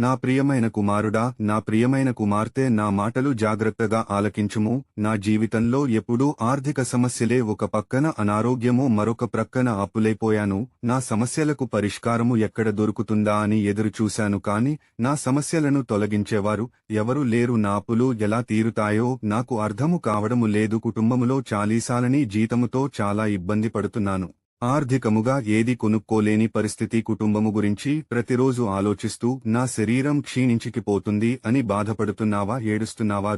నా ప్రియమైన కుమారుడా, నా ప్రియమైన కుమార్తె, నా మాటలు జాగ్రత్తగా ఆలకించుము. నా జీవితంలో ఎప్పుడూ ఆర్థిక సమస్యలే, ఒక పక్కన అనారోగ్యము, మరొక ప్రక్కన అప్పులైపోయాను. నా సమస్యలకు పరిష్కారము ఎక్కడ దొరుకుతుందా అని ఎదురుచూశాను, కాని నా సమస్యలను తొలగించేవారు ఎవరు లేరు. నా అప్పులు ఎలా తీరుతాయో నాకు అర్థము కావడము లేదు. కుటుంబములో చాలీసాలని జీతముతో చాలా ఇబ్బంది పడుతున్నాను. ఆర్థికముగా ఏది కొనుక్కోలేని పరిస్థితి. కుటుంబము గురించి ప్రతిరోజు ఆలోచిస్తూ నా శరీరం క్షీణించికిపోతుంది అని బాధపడుతున్నావా? ఏడుస్తున్నావా?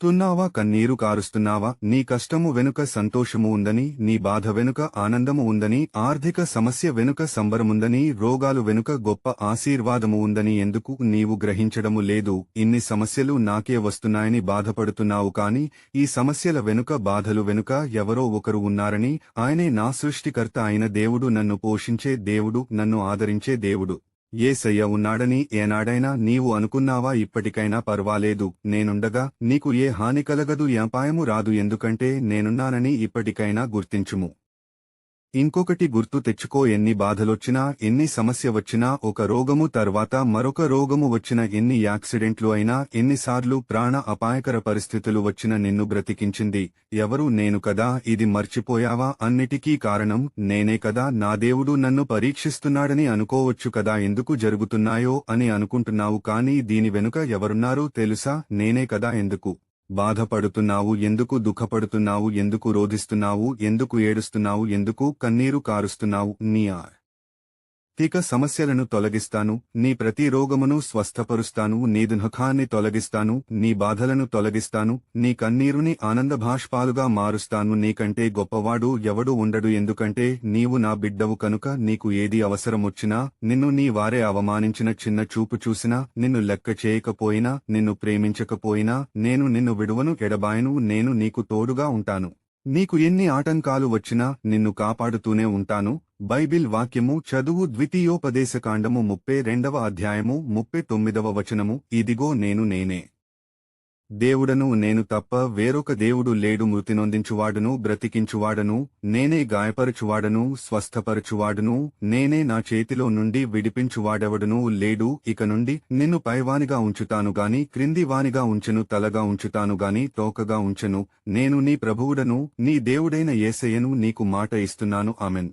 తున్నావా? కన్నీరు కారుస్తున్నావా? నీ కష్టము వెనుక సంతోషము ఉందని, నీ బాధ వెనుక ఆనందము ఉందని, ఆర్థిక సమస్య వెనుక సంబరముందని, రోగాలు వెనుక గొప్ప ఆశీర్వాదము ఉందని ఎందుకు నీవు గ్రహించడము లేదు? ఇన్ని సమస్యలు నాకే వస్తున్నాయని బాధపడుతున్నావు, కాని ఈ సమస్యల వెనుక, బాధలు వెనుక ఎవరో ఒకరు ఉన్నారని, ఆయనే నా సృష్టికర్త అయిన దేవుడు, నన్ను పోషించే దేవుడు, నన్ను ఆదరించే దేవుడు యేసయ్య ఉన్నాడని ఏనాడైనా నీవు అనుకున్నావా? ఇప్పటికైనా పర్వాలేదు, నేనుండగా నీకు ఏ హాని కలగదు, అపాయము రాదు, ఎందుకంటే నేనున్నానని ఇప్పటికైనా గుర్తించుము. ఇంకొకటి గుర్తు తెచ్చుకో, ఎన్ని బాధలొచ్చినా, ఎన్ని సమస్య వచ్చినా, ఒక రోగము తర్వాత మరొక రోగము వచ్చిన, ఎన్ని యాక్సిడెంట్లు అయినా, ఎన్నిసార్లు ప్రాణ అపాయకర పరిస్థితులు వచ్చిన నిన్ను బ్రతికించింది ఎవరు? నేను కదా. ఇది మర్చిపోయావా? అన్నిటికీ కారణం నేనే కదా. నా దేవుడు నన్ను పరీక్షిస్తున్నాడని అనుకోవచ్చు కదా. ఎందుకు జరుగుతున్నాయో అని అనుకుంటున్నావు, కానీ దీని వెనుక ఎవరున్నారో తెలుసా? నేనే కదా. ఎందుకు బాధపడుతున్నావు? ఎందుకు దుఃఖపడుతున్నావు? ఎందుకు రోధిస్తున్నావు? ఎందుకు ఏడుస్తున్నావు? ఎందుకు కన్నీరు కారుస్తున్నావు? నీ ఆర్థిక సమస్యలను తొలగిస్తాను, నీ ప్రతి రోగమును స్వస్థపరుస్తాను, నీ దుఃఖాన్ని తొలగిస్తాను, నీ బాధలను తొలగిస్తాను, నీ కన్నీరుని ఆనందభాష్పాలుగా మారుస్తాను. నీకంటే గొప్పవాడు ఎవడు ఉండడు, ఎందుకంటే నీవు నా బిడ్డవు కనుక. నీకు ఏది అవసరమొచ్చినా, నిన్ను నీ వారే అవమానించిన, చిన్న చూపు చూసినా, నిన్ను లెక్క చేయకపోయినా, నిన్ను ప్రేమించకపోయినా, నేను నిన్ను విడువను, ఎడబాయను. నేను నీకు తోడుగా ఉంటాను. నీకు ఎన్ని ఆటంకాలు వచ్చినా నిన్ను కాపాడుతూనే ఉంటాను. బైబిల్ వాక్యము చదువు. ద్వితీయోపదేశకాండము 32వ అధ్యాయము 39వ వచనము. ఇదిగో నేనే దేవుడను, నేను తప్ప వేరొక దేవుడు లేడు. మృతి నొందించువాడును, బ్రతికించువాడను నేనే, గాయపరచువాడను, స్వస్థపరచువాడును నేనే, నా చేతిలో నుండి విడిపించువాడెవడునూ లేడు. ఇక నుండి నిన్ను పైవానిగా ఉంచుతాను గాని క్రిందివానిగా ఉంచెను, తలగా ఉంచుతాను గాని తోకగా ఉంచెను. నేను నీ ప్రభువుడను, నీ దేవుడైన యేసయ్యను నీకు మాట ఇస్తున్నాను. ఆమెన్.